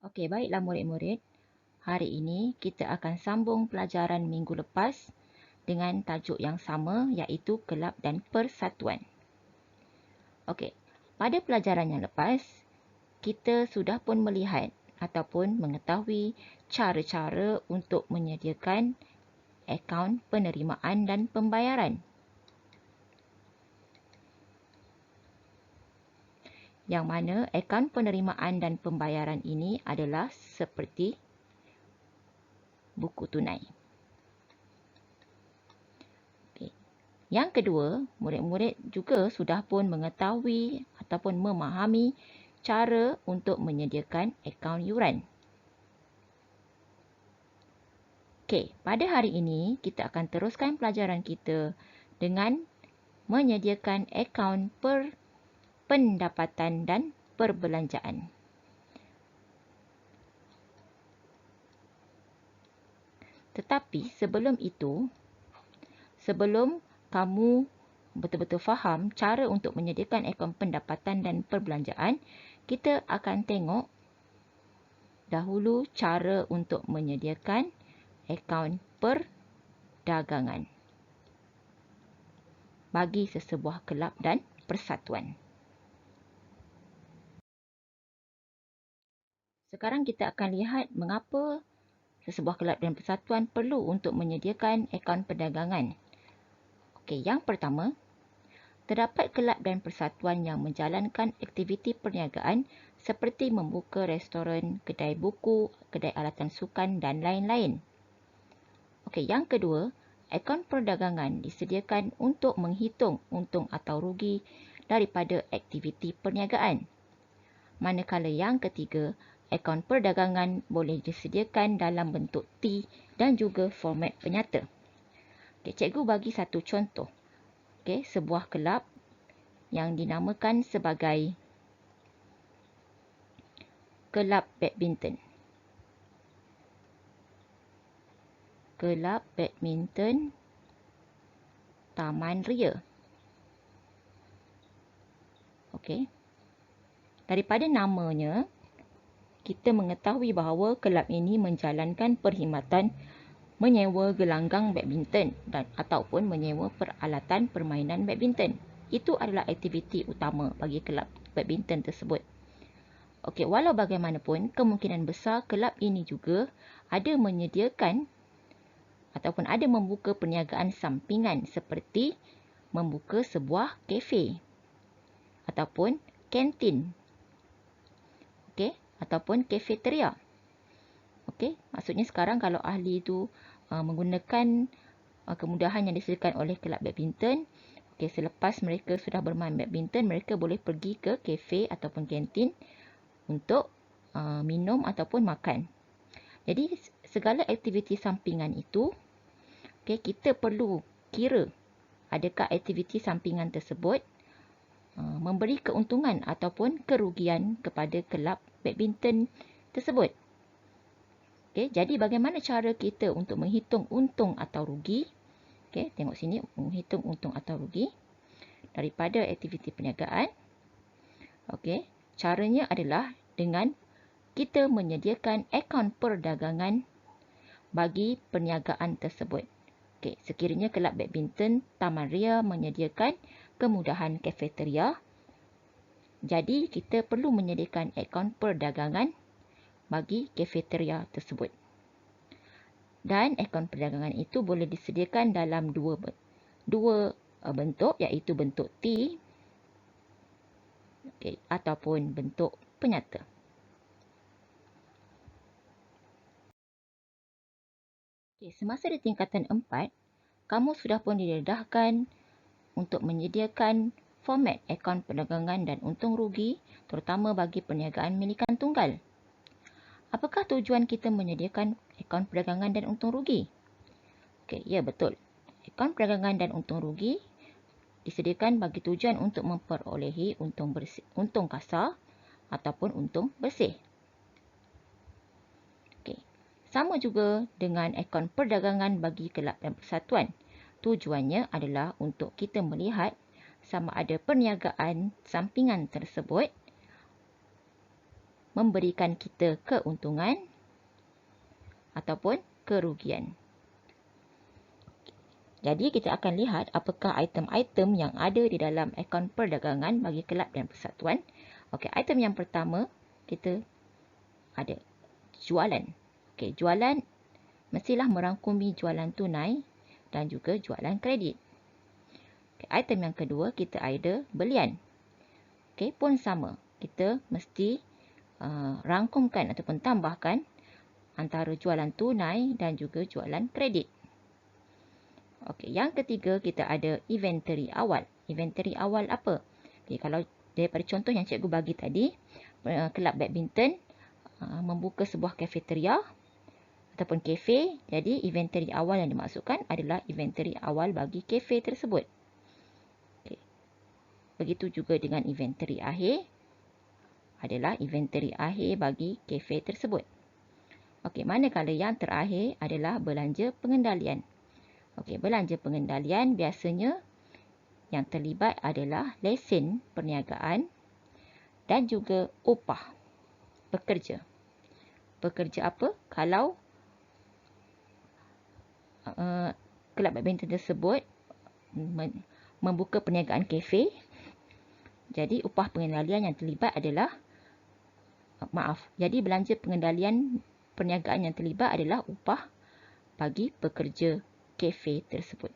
Okey, baiklah murid-murid. Hari ini kita akan sambung pelajaran minggu lepas dengan tajuk yang sama iaitu kelab dan persatuan. Okey, pada pelajaran yang lepas, kita sudah pun melihat ataupun mengetahui cara-cara untuk menyediakan akaun penerimaan dan pembayaran. Yang mana akaun penerimaan dan pembayaran ini adalah seperti buku tunai. Yang kedua, murid-murid juga sudah pun mengetahui ataupun memahami cara untuk menyediakan akaun yuran. Okey, pada hari ini kita akan teruskan pelajaran kita dengan menyediakan akaun pendapatan dan perbelanjaan. Tetapi sebelum itu, sebelum kamu betul-betul faham cara untuk menyediakan akaun pendapatan dan perbelanjaan, kita akan tengok dahulu cara untuk menyediakan akaun perdagangan bagi sesebuah kelab dan persatuan. Sekarang kita akan lihat mengapa sesebuah kelab dan persatuan perlu untuk menyediakan akaun perdagangan. Okey, yang pertama, terdapat kelab dan persatuan yang menjalankan aktiviti perniagaan seperti membuka restoran, kedai buku, kedai alatan sukan dan lain-lain. Okey, yang kedua, akaun perdagangan disediakan untuk menghitung untung atau rugi daripada aktiviti perniagaan. Manakala yang ketiga, akaun perdagangan boleh disediakan dalam bentuk T dan juga format penyata. Okay, cikgu bagi satu contoh. Okay, sebuah kelab yang dinamakan sebagai kelab badminton. Kelab badminton Taman Ria. Okey. Daripada namanya, kita mengetahui bahawa kelab ini menjalankan perkhidmatan menyewa gelanggang badminton dan ataupun menyewa peralatan permainan badminton. Itu adalah aktiviti utama bagi kelab badminton tersebut. Okey, walau bagaimanapun, kemungkinan besar kelab ini juga ada menyediakan ataupun ada membuka perniagaan sampingan seperti membuka sebuah kafe ataupun kantin. Okey, ataupun kafeteria. Okey, maksudnya sekarang kalau ahli itu menggunakan kemudahan yang disediakan oleh kelab badminton, okey, selepas mereka sudah bermain badminton, mereka boleh pergi ke kafe ataupun kantin untuk minum ataupun makan. Jadi segala aktiviti sampingan itu, okey, kita perlu kira adakah aktiviti sampingan tersebut memberi keuntungan ataupun kerugian kepada kelab badminton tersebut. Okay, jadi bagaimana cara kita untuk menghitung untung atau rugi? Okay, tengok sini, menghitung untung atau rugi daripada aktiviti perniagaan. Okay, caranya adalah dengan kita menyediakan akaun perdagangan bagi perniagaan tersebut. Okay, sekiranya kelab badminton Taman Ria menyediakan kemudahan kafeteria, jadi kita perlu menyediakan akaun perdagangan bagi kafeteria tersebut. Dan akaun perdagangan itu boleh disediakan dalam dua bentuk, iaitu bentuk T ataupun bentuk penyata. Semasa di tingkatan 4, kamu sudah pun didedahkan untuk menyediakan format akaun perdagangan dan untung rugi, terutama bagi perniagaan milikan tunggal. Apakah tujuan kita menyediakan akaun perdagangan dan untung rugi? Okey, ya betul. Akaun perdagangan dan untung rugi disediakan bagi tujuan untuk memperolehi untung kasar ataupun untung bersih. Okey. Sama juga dengan akaun perdagangan bagi kelab dan persatuan. Tujuannya adalah untuk kita melihat sama ada perniagaan sampingan tersebut memberikan kita keuntungan ataupun kerugian. Jadi kita akan lihat apakah item-item yang ada di dalam akaun perdagangan bagi kelab dan persatuan. Okey, item yang pertama kita ada jualan. Okey, jualan mestilah merangkumi jualan tunai dan juga jualan kredit. Okay, item yang kedua kita ada belian. Okey, pun sama. Kita mesti rangkumkan ataupun tambahkan antara jualan tunai dan juga jualan kredit. Okey, yang ketiga kita ada inventory awal. Inventory awal apa? Okey, kalau daripada contoh yang cikgu bagi tadi, kelab badminton membuka sebuah kafeteria ataupun kafe. Jadi inventory awal yang dimaksudkan adalah inventory awal bagi kafe tersebut. Okey. Begitu juga dengan inventory akhir adalah inventory akhir bagi kafe tersebut. Okey, manakala yang terakhir adalah belanja pengendalian. Okey, belanja pengendalian biasanya yang terlibat adalah lesen perniagaan dan juga upah pekerja. Pekerja apa? Kalau kelab badminton tersebut membuka perniagaan kafe, jadi upah pengendalian yang terlibat adalah jadi belanja pengendalian perniagaan yang terlibat adalah upah bagi pekerja kafe tersebut.